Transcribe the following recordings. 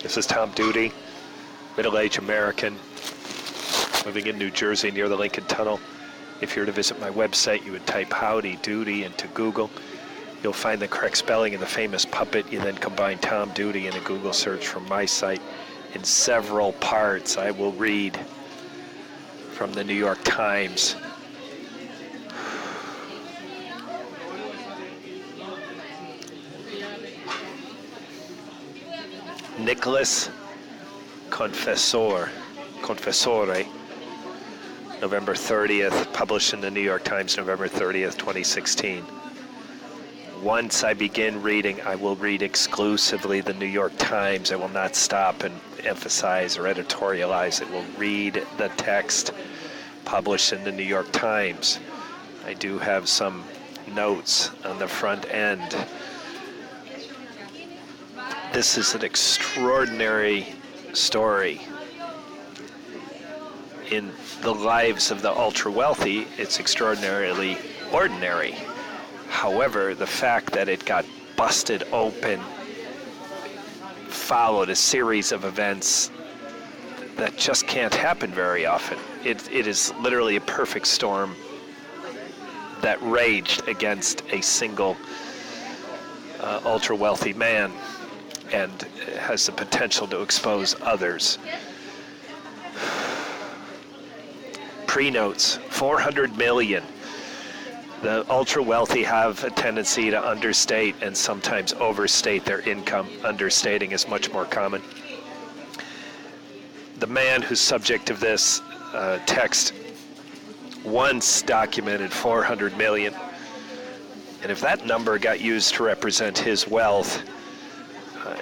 This is Tom Doody, middle-aged American, living in New Jersey near the Lincoln Tunnel. If you were to visit my website, you would type Howdy Doody into Google. You'll find the correct spelling of the famous puppet. You then combine Tom Doody in a Google search from my site. In several parts, I will read from the New York Times. Nicholas Confessore, November 30th, published in the New York Times, November 30th, 2016. Once I begin reading, I will read exclusively the New York Times. I will not stop and emphasize or editorialize. It will read the text published in the New York Times. I do have some notes on the front end. This is an extraordinary story. In the lives of the ultra-wealthy, it's extraordinarily ordinary. However, the fact that it got busted open followed a series of events that just can't happen very often. It is literally a perfect storm that raged against a single ultra-wealthy man and has the potential to expose others. Pre-notes, 400 million. The ultra-wealthy have a tendency to understate and sometimes overstate their income. Understating is much more common. The man who's subject of this text once documented 400 million. And if that number got used to represent his wealth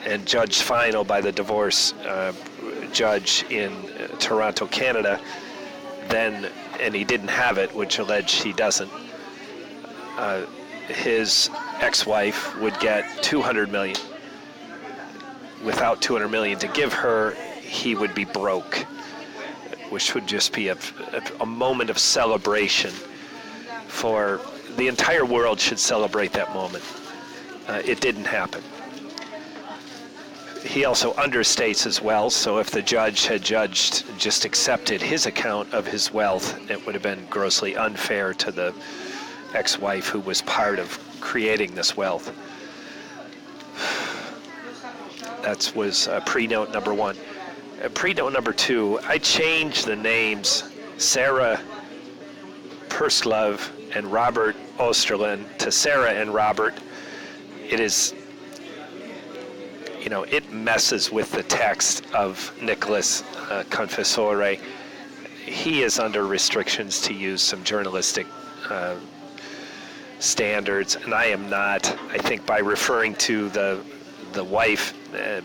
and judged final by the divorce judge in Toronto, Canada, then, and he didn't have it, which alleged he doesn't, his ex-wife would get 200 million. Without 200 million to give her, he would be broke, which would just be a moment of celebration for the entire world. Should celebrate that moment. It didn't happen. He also understates his wealth, so if the judge had just accepted his account of his wealth, it would have been grossly unfair to the ex-wife who was part of creating this wealth. That was pre-note number one. Pre-note number two, I changed the names Sarah Pursglove and Robert Oesterlund to Sarah and Robert. It is, it messes with the text of Nicholas Confessore. He is under restrictions to use some journalistic standards, and I am not. I think by referring to the wife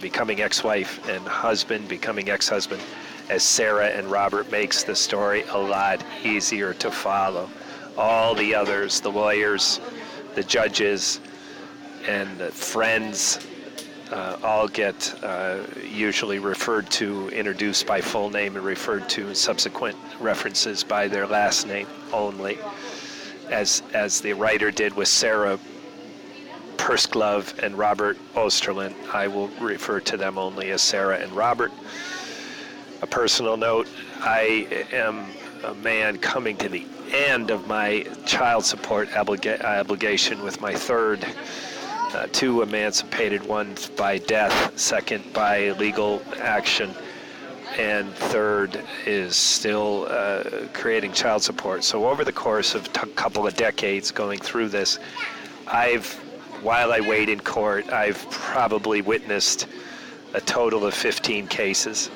becoming ex-wife and husband becoming ex-husband as Sarah and Robert makes the story a lot easier to follow. All the others, the lawyers, the judges, and the friends, all get usually referred to, introduced by full name, and referred to in subsequent references by their last name only, as the writer did with Sarah Pursglove and Robert Oesterlund. I will refer to them only as Sarah and Robert. A personal note, I am a man coming to the end of my child support obligation with my third, two emancipated, one by death, second by legal action, and third is still creating child support. So over the course of a couple of decades going through this, while I wait in court, I've probably witnessed a total of 15 cases.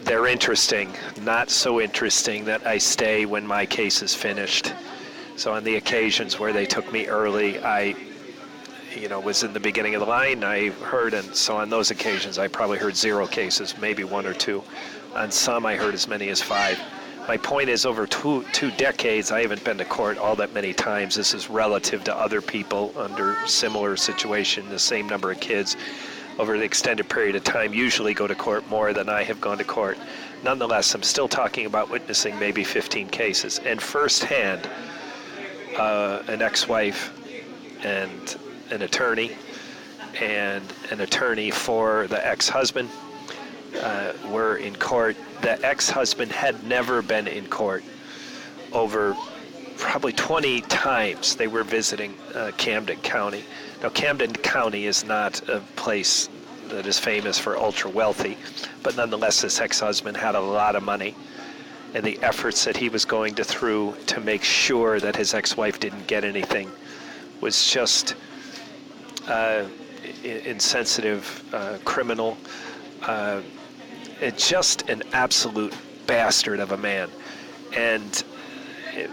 They're interesting, not so interesting that I stay when my case is finished. So on the occasions where they took me early, I was in the beginning of the line, I heard, and so on those occasions I probably heard 0 cases, maybe 1 or 2. On some I heard as many as 5. My point is, over two decades, I haven't been to court all that many times. This is relative to other people under similar situation, the same number of kids, over the extended period of time, usually go to court more than I have gone to court. Nonetheless, I'm still talking about witnessing maybe 15 cases. And firsthand, an ex-wife and an attorney and an attorney for the ex-husband were in court. The ex-husband had never been in court. Over probably 20 times they were visiting Camden County. Now, Camden County is not a place that is famous for ultra-wealthy, but nonetheless, this ex-husband had a lot of money, and the efforts that he was going through to make sure that his ex-wife didn't get anything was just insensitive, criminal, just an absolute bastard of a man. And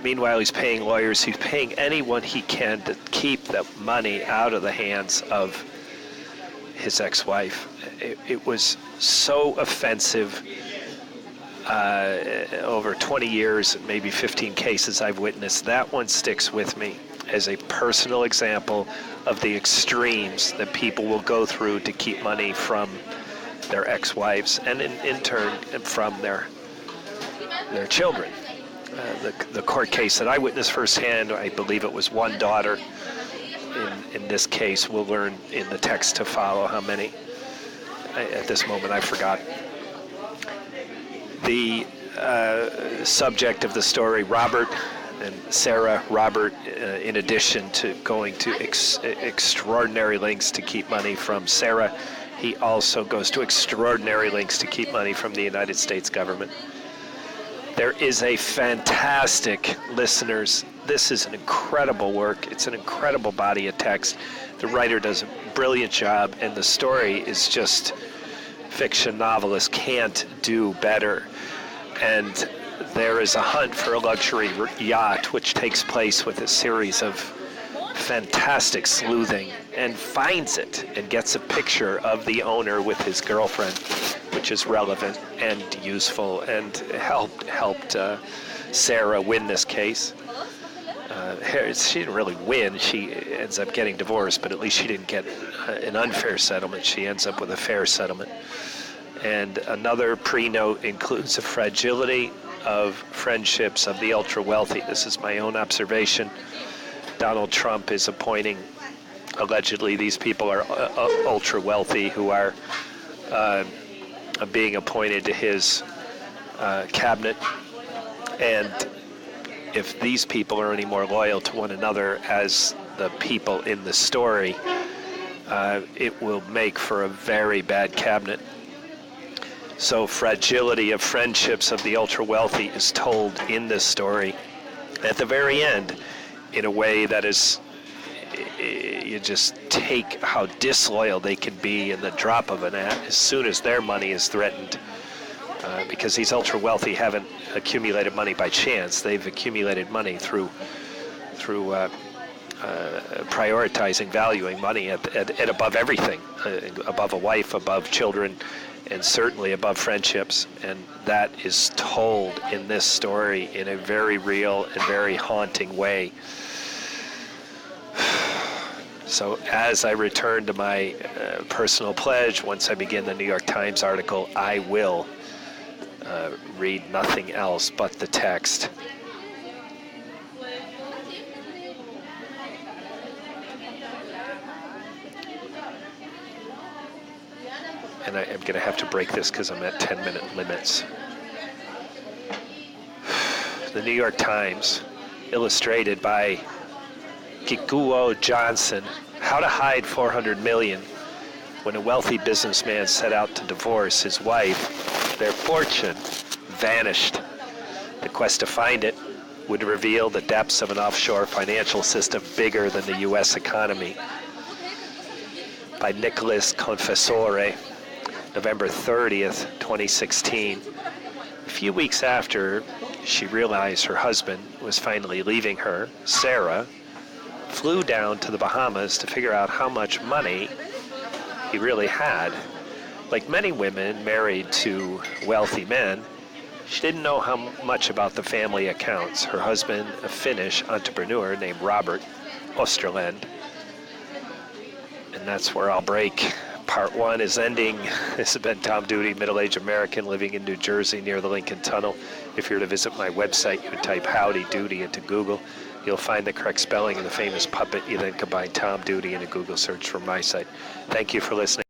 meanwhile, he's paying lawyers, he's paying anyone he can to keep the money out of the hands of his ex-wife. It was so offensive. Over 20 years, maybe 15 cases I've witnessed, that one sticks with me as a personal example of the extremes that people will go through to keep money from their ex-wives and in turn from their children. The court case that I witnessed firsthand, I believe it was one daughter. In this case, we'll learn in the text to follow how many. At this moment, I forgot. The subject of the story, Robert and Sarah. Robert, in addition to going to extraordinary lengths to keep money from Sarah, he also goes to extraordinary lengths to keep money from the United States government. There is a fantastic, listeners, this is an incredible work. It's an incredible body of text. The writer does a brilliant job, and the story is just fiction novelists can't do better. And there is a hunt for a luxury yacht, which takes place with a series of fantastic sleuthing, and finds it and gets a picture of the owner with his girlfriend, which is relevant and useful and helped Sarah win this case. She didn't really win. She ends up getting divorced, but at least she didn't get an unfair settlement. She ends up with a fair settlement. And another pre-note includes the fragility of friendships of the ultra-wealthy. This is my own observation. Donald Trump is appointing, allegedly these people are ultra-wealthy who are being appointed to his cabinet. And if these people are any more loyal to one another as the people in the story, it will make for a very bad cabinet. So fragility of friendships of the ultra-wealthy is told in this story at the very end in a way that is, you just take how disloyal they can be in the drop of an hat as soon as their money is threatened. Because these ultra-wealthy haven't accumulated money by chance. They've accumulated money through prioritizing, valuing money at above everything, above a wife, above children, and certainly above friendships. And that is told in this story in a very real and very haunting way. So as I return to my personal pledge, once I begin the New York Times article, I will read nothing else but the text. And I am going to have to break this because I'm at 10-minute limits. The New York Times, illustrated by KIKUO Johnson, How to Hide $400 Million When a Wealthy Businessman Set Out to Divorce His Wife. Their fortune vanished. The quest to find it would reveal the depths of an offshore financial system bigger than the U.S. economy. By Nicholas Confessore, November 30th, 2016. A few weeks after she realized her husband was finally leaving her, Sarah flew down to the Bahamas to figure out how much money he really had. Like many women married to wealthy men, she didn't know how much about the family accounts. Her husband, a Finnish entrepreneur named Robert Oesterlund. And that's where I'll break. Part one is ending. This has been Tom Doody, middle-aged American living in New Jersey near the Lincoln Tunnel. If you were to visit my website, you would type Howdy Doody into Google. you'll find the correct spelling of the famous puppet. You then combine Tom Doody in a Google search from my site. Thank you for listening.